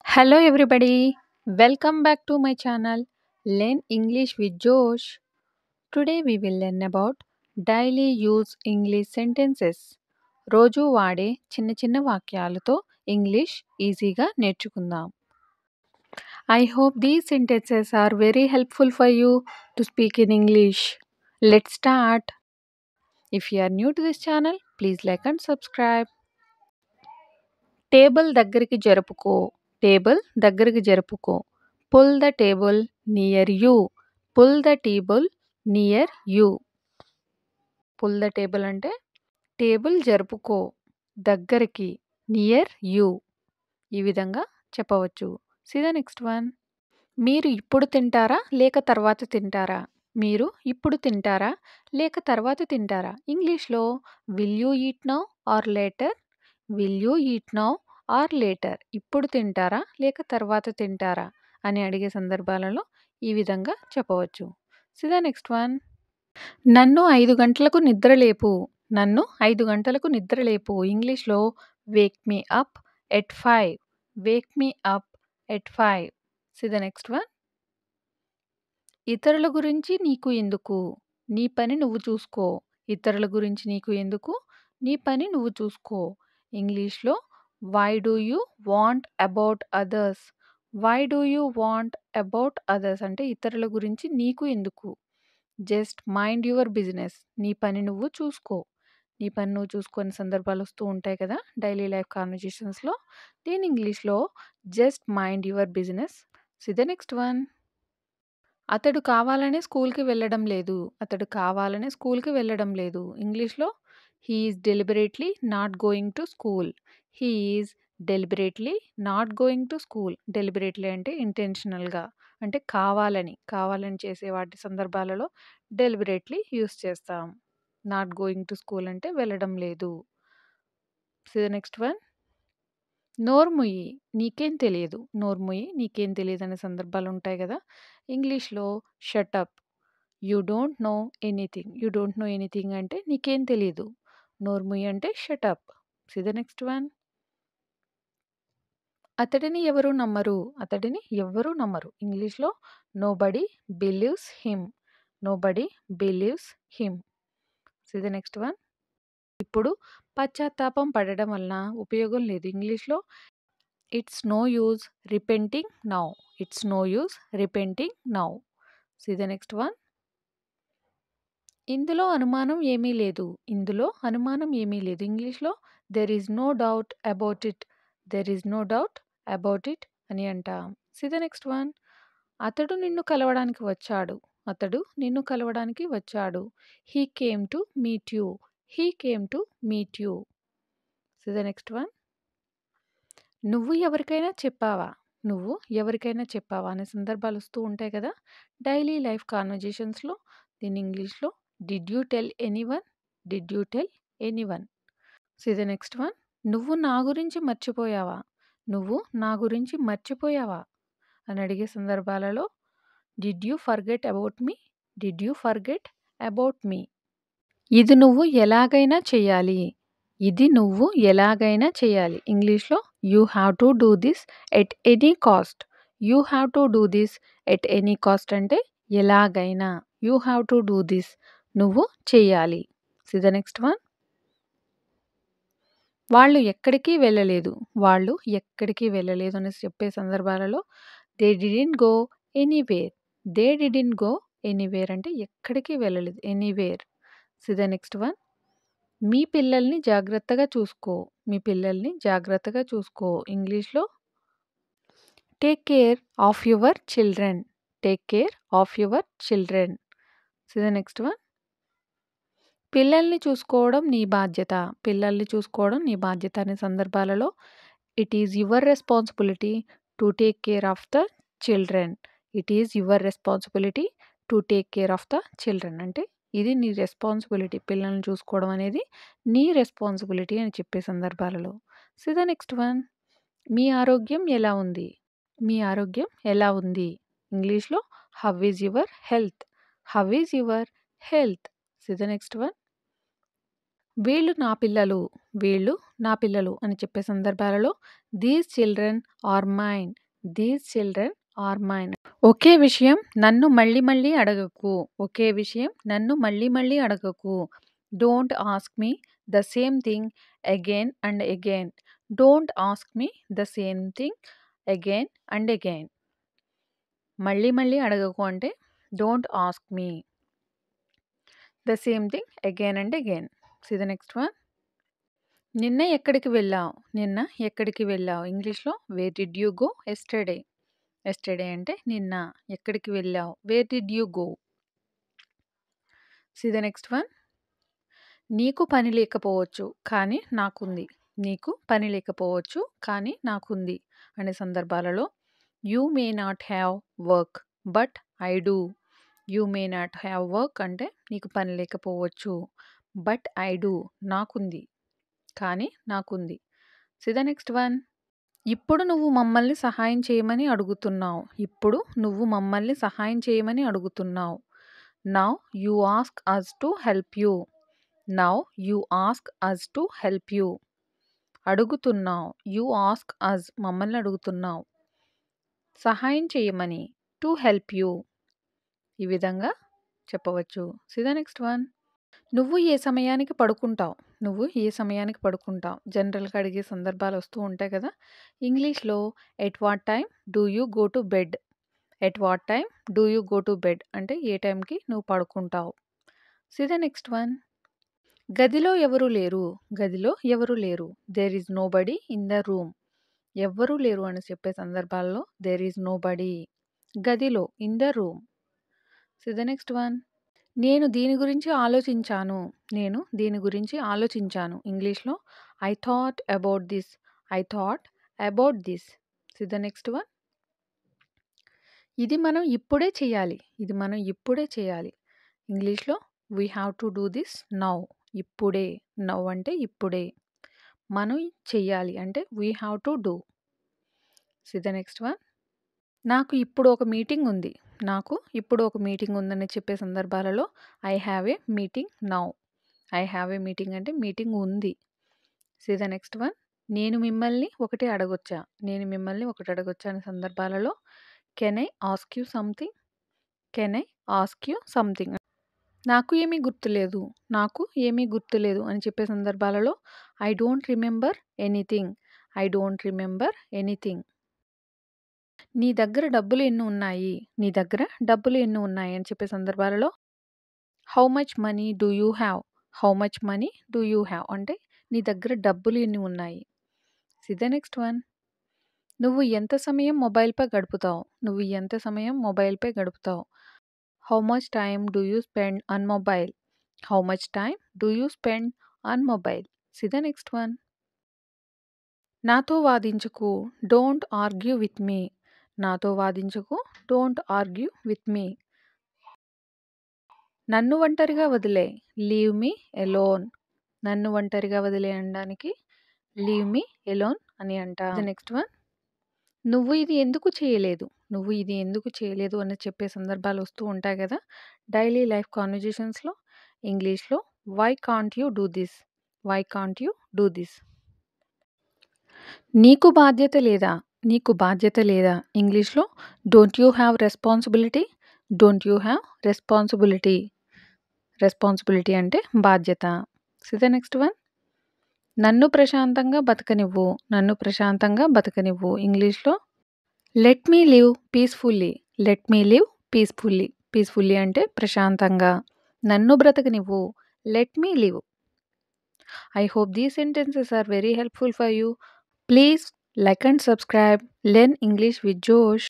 Hello, everybody. Welcome back to my channel, Learn English with Josh. Today we will learn about daily use English sentences. రోజు వాడే చిన్న చిన్న వాక్యాలతో English ఈజీగా నేర్చుకుందాం. I hope these sentences are very helpful for you to speak in English. Let's start. If you are new to this channel, please like and subscribe. Table దగ్గరికి జరుపుకో. Table దగ్గరికి జరుపుకో. Pull the table near you. Pull the table near you. Pull the table అంటే table జరుపుకో, దగ్గరికి, near you. ఈ విధంగా చెప్పవచ్చు. See the next one. మీరు ఇప్పుడు తింటారా లేక తర్వాత తింటారా? మీరు ఇప్పుడు తింటారా లేక తర్వాత తింటారా? ఇంగ్లీష్లో will you eat now or later? Will you eat now or later? ఇప్పుడు తింటారా లేక తర్వాత తింటారా అని అడిగే సందర్భాలలో ఈ విధంగా చెప్పవచ్చు. See the next one. నన్ను 5 గంటలకు నిద్రలేపు. నన్ను 5 గంటలకు నిద్రలేపు. ఇంగ్లీష్లో wake me up at 5. Wake me up at 5. See the next one. ఇతరుల గురించి నీకు ఎందుకు? నీ పని నువ్వు చూసుకో. ఇతరుల గురించి నీకు ఎందుకు? నీ పని నువ్వు చూసుకో. ఇంగ్లీష్లో why do you want about others? Why do you want about others అంటే ఇతరుల గురించి నీకు ఎందుకు? Just mind your business. నీ పని నువ్వు చూసుకో. నీ పని నువ్వు చూసుకునే సందర్భాలు వస్తూ ఉంటాయి కదా డైలీ లైఫ్ కాన్వర్జేషన్స్లో. దీని ఇంగ్లీష్లో just mind your business. See the next one. అతడు కావాలనే స్కూల్కి వెళ్ళడం లేదు. అతడు కావాలనే స్కూల్కి వెళ్ళడం లేదు. ఇంగ్లీష్లో he is deliberately not going to school. He is deliberately not going to school. Deliberately అంటే ఇంటెన్షనల్గా, అంటే కావాలని చేసే వాటి సందర్భాలలో డెలిబరేట్లీ యూస్ చేస్తాం. నాట్ గోయింగ్ టు స్కూల్ అంటే వెళ్ళడం లేదు. So the next one. నోర్ముయి నీకేం తెలియదు. నోర్ముయి నీకేం తెలియదు అనే సందర్భాలు ఉంటాయి కదా. ఇంగ్లీష్లో shut up. You don't know anything. You don't know anything అంటే నీకేం తెలియదు. నోర్ముయి అంటే shut up. See the next one. అతడిని ఎవరు నమ్మరు. అతడిని ఎవ్వరూ నమ్మరు. ఇంగ్లీష్లో nobody believes him. Nobody believes him. See the next one. ఇప్పుడు పశ్చాత్తాపం పడడం వలన ఉపయోగం లేదు. ఇంగ్లీష్లో it's no use repenting now. It's no use repenting now. See the next one. ఇందులో అనుమానం ఏమీ లేదు. ఇందులో అనుమానం ఏమీ లేదు. ఇంగ్లీష్లో there is no doubt about it. There is no doubt about it అని అంటాం. See the next one. అతడు నిన్ను కలవడానికి వచ్చాడు. అతడు నిన్ను కలవడానికి వచ్చాడు. He came to meet you. He came to meet you. See the next one. నువ్వు ఎవరికైనా చెప్పావా? నువ్వు ఎవరికైనా చెప్పావా అనే సందర్భాలు వస్తూ ఉంటాయి కదా డైలీ లైఫ్ కాన్వర్జేషన్స్లో. దీని ఇంగ్లీష్లో did you tell anyone? Did you tell anyone? See the next one. నువ్వు నా గురించి మర్చిపోయావా? నువ్వు నా గురించి మర్చిపోయావా అని అడిగే సందర్భాలలో did you forget about me? Did you forget about me? ఇది నువ్వు ఎలాగైనా చెయ్యాలి. ఇది నువ్వు ఎలాగైనా చేయాలి. ఇంగ్లీష్లో you have to do this at any cost. You have to do this at any cost అంటే ఎలాగైనా. You have to do this నువ్వు చెయ్యాలి. See the next one. వాళ్ళు ఎక్కడికి వెళ్ళలేదు. వాళ్ళు ఎక్కడికి వెళ్ళలేదు అని చెప్పే సందర్భాలలో they didn't go anywhere. They didn't go anywhere అంటే ఎక్కడికి వెళ్ళలేదు. Anywhere. See the next one. మీ పిల్లల్ని జాగ్రత్తగా చూసుకో. మీ పిల్లల్ని జాగ్రత్తగా చూసుకో. ఇంగ్లీష్లో take care of your children. Take care of your children. So the next one. పిల్లల్ని చూసుకోవడం నీ బాధ్యత. పిల్లల్ని చూసుకోవడం నీ బాధ్యత అనే సందర్భాలలో it is your responsibility to take care of the children. It is your responsibility to take care of the children అంటే ఇది నీ రెస్పాన్సిబిలిటీ. పిల్లల్ని చూసుకోవడం అనేది నీ రెస్పాన్సిబిలిటీ అని చెప్పే సందర్భాలలో. So the next one. మీ ఆరోగ్యం ఎలా ఉంది? మీ ఆరోగ్యం ఎలా ఉంది? ఇంగ్లీష్లో how is your health. How is your health? So the next one. వీళ్ళు నా పిల్లలు. వీళ్ళు నా పిల్లలు అని చెప్పే సందర్భాలలో these children are mine. These children are mine. ఒకే విషయం నన్ను మళ్ళీ మళ్ళీ అడగకు. ఒకే విషయం నన్ను మళ్ళీ మళ్ళీ అడగకు. Don't ask me the same thing again and again. Don't ask me the same thing again and again. మళ్ళీ మళ్ళీ అడగకు అంటే don't ask me the same thing again and again. See the next one. నిన్న ఎక్కడికి వెళ్ళావు? నిన్న ఎక్కడికి వెళ్ళావు? ఇంగ్లీష్లో where did you go yesterday. Yesterday అంటే నిన్న. ఎక్కడికి వెళ్ళావు? Where did you go? See the next one. నీకు పని లేకపోవచ్చు కానీ నాకుంది. నీకు పని లేకపోవచ్చు కానీ నాకుంది అనే సందర్భాలలో you may not have work but I do. You may not have work అంటే నీకు పని లేకపోవచ్చు. బట్ ఐ డూ నాకుంది కానీ నాకుంది. See the next one. ఇప్పుడు నువ్వు మమ్మల్ని సహాయం చేయమని అడుగుతున్నావు. ఇప్పుడు నువ్వు మమ్మల్ని సహాయం చేయమని అడుగుతున్నావు. Now you ask us to help you. Now you ask us to help you. అడుగుతున్నావు. యూ ఆస్క్ అస్ మమ్మల్ని అడుగుతున్నావు. సహాయం చేయమని టు హెల్ప్ యూ. ఈ విధంగా చెప్పవచ్చు. See the next one. నువ్వు ఏ సమయానికి పడుకుంటావు? నువ్వు ఏ సమయానికి పడుకుంటావు? జనరల్గా అడిగే సందర్భాలు వస్తూ ఉంటాయి కదా. ఇంగ్లీష్లో at what time do you go to bed. At what time do you go to bed అంటే ఏ టైంకి నువ్వు పడుకుంటావు. See the next one. గదిలో ఎవరు లేరు. గదిలో ఎవరు లేరు. There is nobody in the room. ఎవ్వరూ లేరు అని చెప్పే సందర్భాల్లో దేర్ ఈజ్ నో బడీ. గదిలో in the room. See the next one. నేను దీని గురించి ఆలోచించాను. నేను దీని గురించి ఆలోచించాను. ఇంగ్లీష్లో I thought about this. I thought about this. See the next one. ఇది మనం ఇప్పుడే చేయాలి. ఇది మనం ఇప్పుడే చేయాలి. ఇంగ్లీష్లో we have to do this now. ఇప్పుడే. నౌ అంటే ఇప్పుడే. మనం చెయ్యాలి అంటే we have to do. See the next one. నాకు ఇప్పుడు ఒక మీటింగ్ ఉంది. నాకు ఇప్పుడు ఒక మీటింగ్ ఉందని చెప్పే సందర్భాలలో I have a meeting now. I have a meeting అంటే మీటింగ్ ఉంది. See the next one. నేను మిమ్మల్ని ఒకటి అడగొచ్చా. నేను మిమ్మల్ని ఒకటి అడగొచ్చా అనే సందర్భాలలో can I ask you something. Can I ask you something. నాకు ఏమీ గుర్తులేదు. నాకు ఏమీ గుర్తులేదు అని చెప్పే సందర్భాలలో I don't remember anything. I don't remember anything. నీ దగ్గర డబ్బులు ఎన్ని ఉన్నాయి. నీ దగ్గర డబ్బులు ఎన్ని ఉన్నాయి అని చెప్పే సందర్భాలలో how much money do you have. How much money do you have అంటే నీ దగ్గర డబ్బులు ఎన్ని ఉన్నాయి. See the next one. నువ్వు ఎంత సమయం మొబైల్పై గడుపుతావు. నువ్వు ఎంత సమయం మొబైల్పై గడుపుతావు. How much time do you spend on mobile. How much time do you spend on mobile. See the next one. నాతో వాదించకు. Don't argue with me. నాతో వాదించకు. Don't argue with me. నన్ను ఒంటరిగా వదిలే. Leave me alone. నన్ను ఒంటరిగా వదిలే అనడానికి లీవ్ మీ ఎలోన్ అని అంటాం. Next one. నువ్వు ఇది ఎందుకు చేయలేదు. నువ్వు ఇది ఎందుకు చేయలేదు అని చెప్పే సందర్భాలు వస్తూ ఉంటాయి కదా డైలీ లైఫ్ కాన్వర్జేషన్స్లో. ఇంగ్లీష్లో why can't you do this. Why can't you do this. నీకు బాధ్యత లేదా. నీకు బాధ్యత లేదా. ఇంగ్లీష్లో don't you have responsibility. Don't you have responsibility. Responsibility అంటే బాధ్యత. See the next one. నన్ను ప్రశాంతంగా బతకనివ్వు. నన్ను ప్రశాంతంగా బతకనివ్వు. ఇంగ్లీష్లో let me live peacefully. Let me live peacefully. Peacefully అంటే ప్రశాంతంగా. నన్ను బ్రతకనివ్వు. Let me live. I hope these sentences are very helpful for you. Please like and subscribe. Learn English with Josh.